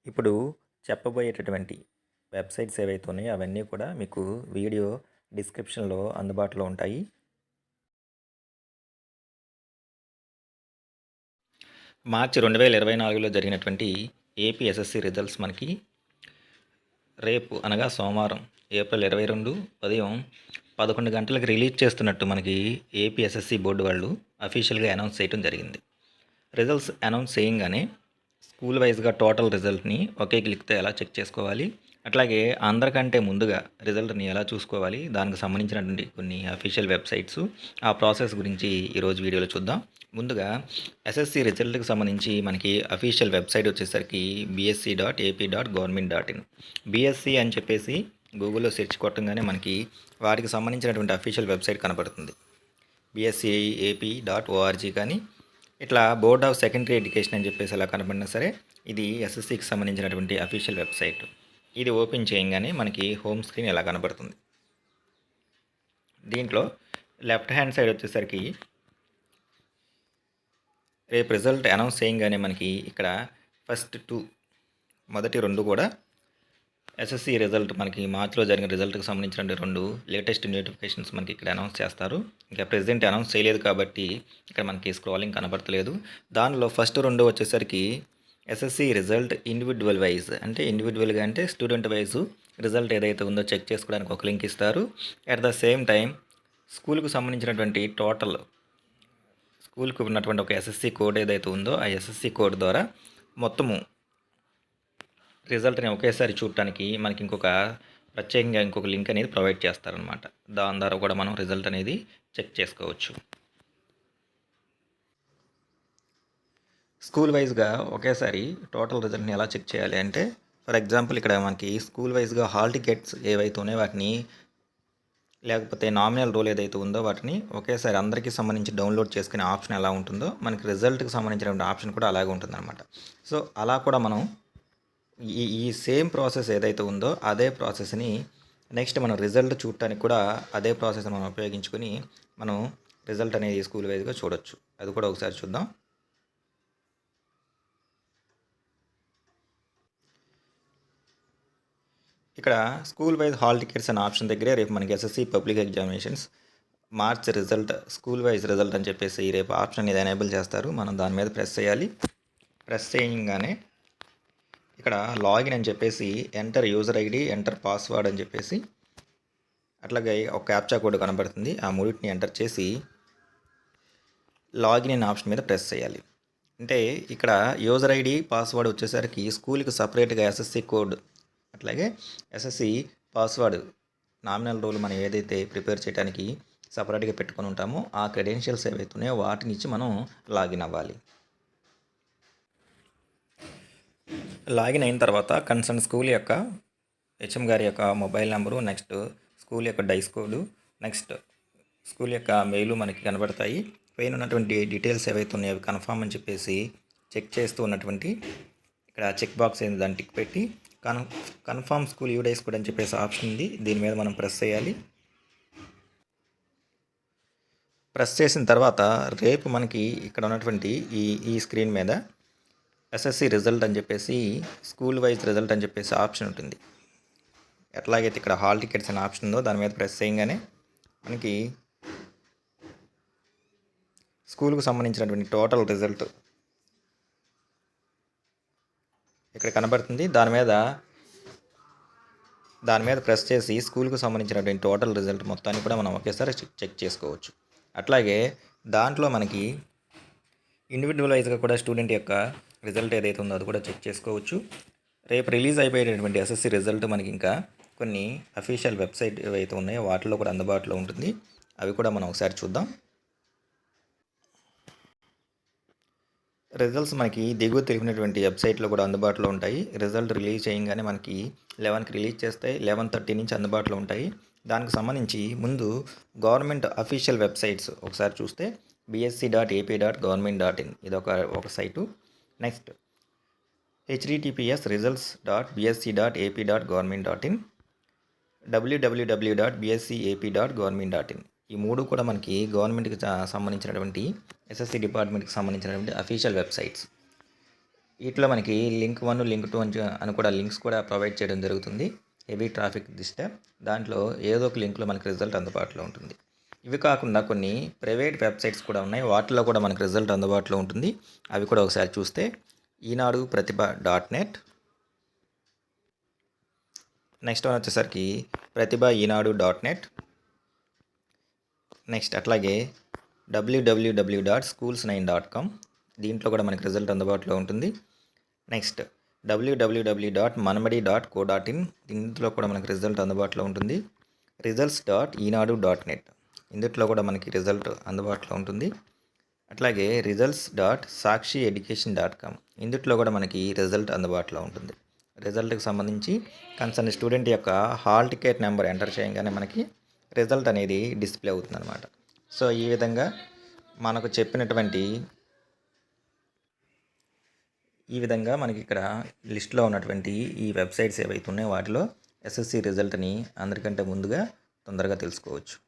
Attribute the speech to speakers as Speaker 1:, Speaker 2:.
Speaker 1: ఇప్పుడు చెప్పబోయేటటువంటి వెబ్సైట్స్ ఏవైతే ఉన్నాయో అవన్నీ కూడా మీకు వీడియో డిస్క్రిప్షన్లో అందుబాటులో ఉంటాయి. మార్చి 2024లో జరిగినటువంటి ఏపీ ఎస్ఎస్సి రిజల్ట్స్ మనకి రేపు అనగా సోమవారం ఏప్రిల్ 22 ఉదయం 11 గంటలకు రిలీజ్ చేస్తున్నట్టు మనకి ఏపీ ఎస్ఎస్సి బోర్డు వాళ్ళు అఫీషియల్గా అనౌన్స్ చేయడం జరిగింది. రిజల్ట్స్ అనౌన్స్ చేయంగానే స్కూల్ వైజ్గా టోటల్ రిజల్ట్ని ఒకే క్లిక్తో ఎలా చెక్ చేసుకోవాలి, అట్లాగే అందరికంటే ముందుగా రిజల్ట్ని ఎలా చూసుకోవాలి, దానికి సంబంధించినటువంటి కొన్ని అఫీషియల్ వెబ్సైట్స్, ఆ ప్రాసెస్ గురించి ఈరోజు వీడియోలో చూద్దాం. ముందుగా ఎస్ఎస్సి రిజల్ట్కి సంబంధించి మనకి అఫీషియల్ వెబ్సైట్ వచ్చేసరికి bsc.ap.government.in. బీఎస్సీ అని చెప్పేసి గూగుల్లో సెర్చ్ కొట్టంగానే మనకి వాటికి సంబంధించినటువంటి అఫీషియల్ వెబ్సైట్ కనబడుతుంది. bscap.org కానీ ఇట్లా బోర్డ్ ఆఫ్ సెకండరీ ఎడ్యుకేషన్ అని చెప్పేసి ఎలా కనబడినా సరే ఇది ఎస్ఎస్సికి సంబంధించినటువంటి అఫీషియల్ వెబ్సైట్. ఇది ఓపెన్ చేయగానే మనకి హోమ్ స్క్రీన్ ఎలా కనబడుతుంది. దీంట్లో లెఫ్ట్ హ్యాండ్ సైడ్ వచ్చేసరికి రేపు రిజల్ట్ అనౌన్స్ చేయగానే మనకి ఇక్కడ మొదటి రెండు కూడా ఎస్ఎస్సి రిజల్ట్ మనకి మార్చిలో జరిగిన రిజల్ట్కి సంబంధించిన రెండు లేటెస్ట్ నోటిఫికేషన్స్ మనకి ఇక్కడ అనౌన్స్ చేస్తారు. ఇంకా ప్రెజెంట్ అనౌన్స్ చేయలేదు కాబట్టి ఇక్కడ మనకి స్క్రోలింగ్ కనబడతలేదు. దానిలో ఫస్ట్ రెండు వచ్చేసరికి ఎస్ఎస్సి రిజల్ట్ ఇండివిజువల్ వైజ్, అంటే ఇండివిజువల్గా అంటే స్టూడెంట్ వైజ్ రిజల్ట్ ఏదైతే ఉందో చెక్ చేసుకోవడానికి ఒక లింక్ ఇస్తారు. అట్ ద సేమ్ టైం స్కూల్కి సంబంధించినటువంటి టోటల్ స్కూల్కి ఉన్నటువంటి ఒక ఎస్ఎస్సి కోడ్ ఏదైతే ఉందో ఆ ఎస్ఎస్సి కోడ్ ద్వారా మొత్తము రిజల్ట్ని ఒకేసారి చూడటానికి మనకి ప్రత్యేకంగా ఇంకొక లింక్ అనేది ప్రొవైడ్ చేస్తారనమాట. దాని ద్వారా కూడా మనం రిజల్ట్ అనేది చెక్ చేసుకోవచ్చు. స్కూల్ వైజ్గా ఒకేసారి టోటల్ రిజల్ట్ని ఎలా చెక్ చేయాలి అంటే, ఫర్ ఎగ్జాంపుల్ ఇక్కడ మనకి స్కూల్ వైజ్గా హాల్ టికెట్స్ ఏవైతే ఉన్నాయో వాటిని, లేకపోతే నామినల్ రోల్ ఏదైతే ఉందో వాటిని ఒకేసారి అందరికీ సంబంధించి డౌన్లోడ్ చేసుకునే ఆప్షన్ ఎలా ఉంటుందో మనకి రిజల్ట్కి సంబంధించినటువంటి ఆప్షన్ కూడా అలాగే ఉంటుందన్నమాట. సో అలా కూడా మనం ఈ సేమ్ ప్రాసెస్ ఏదైతే ఉందో అదే ప్రాసెస్ని నెక్స్ట్ మనం రిజల్ట్ చూడటానికి కూడా అదే ప్రాసెస్ మనం ఉపయోగించుకొని మనం రిజల్ట్ అనేది స్కూల్ వైజ్గా చూడొచ్చు. అది కూడా ఒకసారి చూద్దాం. ఇక్కడ స్కూల్ వైజ్ హాల్ టికెట్స్ అనే ఆప్షన్ దగ్గరే రేపు మనకి SSC public examinations March result school wise result అని చెప్పేసి రేపు ఆప్షన్ అనేది ఎనేబుల్ చేస్తారు. మనం దాని మీద ప్రెస్ చేయాలి. ప్రెస్ చేయగానే ఇక్కడ లాగిన్ అని చెప్పేసి enter user ID, enter password అని చెప్పేసి అట్లాగే ఒక క్యాప్చా కోడ్ కనబడుతుంది. ఆ మూడింటిని ఎంటర్ చేసి లాగిన్ అనే ఆప్షన్ మీద ప్రెస్ చేయాలి. అంటే ఇక్కడ యూజర్ ఐడి, పాస్వర్డ్ వచ్చేసరికి స్కూల్కి సపరేట్గా ఎస్ఎస్సి కోడ్, అట్లాగే ఎస్ఎస్సి పాస్వర్డ్, నామినల్ రోల్ మనం ఏదైతే ప్రిపేర్ చేయడానికి సపరేట్గా పెట్టుకొని ఉంటామో ఆ క్రెడెన్షియల్స్ ఏవైతే ఉన్నాయో వాటిని ఇచ్చి మనం లాగిన్ అవ్వాలి. లాగిన్ అయిన తర్వాత కన్సర్న్ స్కూల్ యొక్క హెచ్ఎం గారి యొక్క మొబైల్ నెంబరు, నెక్స్ట్ స్కూల్ యొక్క డైస్ కోడ్, నెక్స్ట్ స్కూల్ యొక్క మెయిల్ మనకి కనబడతాయి. పైన ఉన్నటువంటి డీటెయిల్స్ ఏవైతే ఉన్నాయో అవి కన్ఫామ్ అని చెప్పేసి చెక్ చేస్తూ ఉన్నటువంటి ఇక్కడ చెక్ బాక్స్ అయింది, దాన్ని టిక్ పెట్టి confirm school you DISE code అని చెప్పేసి ఆప్షన్ ఉంది. దీని మీద మనం ప్రెస్ చేయాలి. ప్రెస్ చేసిన తర్వాత రేపు మనకి ఇక్కడ ఉన్నటువంటి ఈ స్క్రీన్ మీద ఎస్ఎస్సి రిజల్ట్ అని చెప్పేసి స్కూల్ వైజ్ రిజల్ట్ అని చెప్పేసి ఆప్షన్ ఉంటుంది. ఎట్లాగైతే ఇక్కడ హాల్ టికెట్స్ అనే ఆప్షన్ ఉందో దాని మీద ప్రెస్ చేయగానే మనకి స్కూల్కు సంబంధించినటువంటి టోటల్ రిజల్ట్ ఇక్కడ కనబడుతుంది. దాని మీద ప్రెస్ చేసి స్కూల్కు సంబంధించినటువంటి టోటల్ రిజల్ట్ మొత్తాన్ని కూడా మనం ఒకేసారి చెక్ చేసుకోవచ్చు. అట్లాగే దాంట్లో మనకి ఇండివిజువల్ వైజ్గా కూడా స్టూడెంట్ యొక్క రిజల్ట్ ఏదైతే ఉందో అది కూడా చెక్ చేసుకోవచ్చు. రేపు రిలీజ్ అయిపోయేటటువంటి ఎస్ఎస్సి రిజల్ట్ మనకి ఇంకా కొన్ని అఫీషియల్ వెబ్సైట్ ఏవైతే ఉన్నాయో వాటిలో కూడా అందుబాటులో ఉంటుంది. అవి కూడా మనం ఒకసారి చూద్దాం. రిజల్ట్స్ మనకి దిగువ తెలిపినటువంటి వెబ్సైట్లో కూడా అందుబాటులో ఉంటాయి. రిజల్ట్ రిలీజ్ చేయగానే మనకి 11కి రిలీజ్ చేస్తే 11:30 నుంచి అందుబాటులో ఉంటాయి. దానికి సంబంధించి ముందు గవర్నమెంట్ అఫీషియల్ వెబ్సైట్స్ ఒకసారి చూస్తే bsc.ap.government.in ఇది ఒక site. Next https results.bsc.ap.government.in, www.bscap.government.in. ఈ మూడు కూడా మనకి గవర్నమెంట్కి సంబంధించినటువంటి ఎస్ఎస్సి డిపార్ట్మెంట్కి సంబంధించినటువంటి అఫీషియల్ వెబ్సైట్స్. వీటిలో మనకి లింక్ 1, లింక్ 2 అని కూడా లింక్స్ కూడా ప్రొవైడ్ చేయడం జరుగుతుంది. హెవీ ట్రాఫిక్ దృష్ట్యా దాంట్లో ఏదో ఒక లింక్లో మనకి రిజల్ట్ అందుబాటులో ఉంటుంది. ఇవి కాకుండా కొన్ని ప్రైవేట్ వెబ్సైట్స్ కూడా ఉన్నాయి. వాటిలో కూడా మనకి రిజల్ట్ అందుబాటులో ఉంటుంది. అవి కూడా ఒకసారి చూస్తే ఈనాడు ప్రతిభ .net, నెక్స్ట్ వన్ వచ్చేసరికి ప్రతిభ ఈనాడు .net, నెక్స్ట్ అట్లాగే www.schools9.com, దీంట్లో కూడా మనకి రిజల్ట్ అందుబాటులో ఉంటుంది. నెక్స్ట్ www.manmadi.co.in, దీంట్లో కూడా మనకి రిజల్ట్ అందుబాటులో ఉంటుంది. results.enadu.net, ఇందులో కూడా మనకి రిజల్ట్ అందుబాటులో ఉంటుంది. అట్లాగే results.sakshieducation.com, ఇందులో కూడా మనకి రిజల్ట్ అందుబాటులో ఉంటుంది. రిజల్ట్కి సంబంధించి కన్సర్న్ స్టూడెంట్ యొక్క హాల్ టికెట్ నెంబర్ ఎంటర్ చేయగానే మనకి రిజల్ట్ అనేది డిస్ప్లే అవుతుంది అనమాట. సో ఈ విధంగా మనకు చెప్పినటువంటి మనకి ఇక్కడ లిస్ట్లో ఉన్నటువంటి ఈ వెబ్సైట్స్ ఏవైతే ఉన్నాయో వాటిలో ఎస్ఎస్సి రిజల్ట్ని అందరికంటే ముందుగా తొందరగా తెలుసుకోవచ్చు.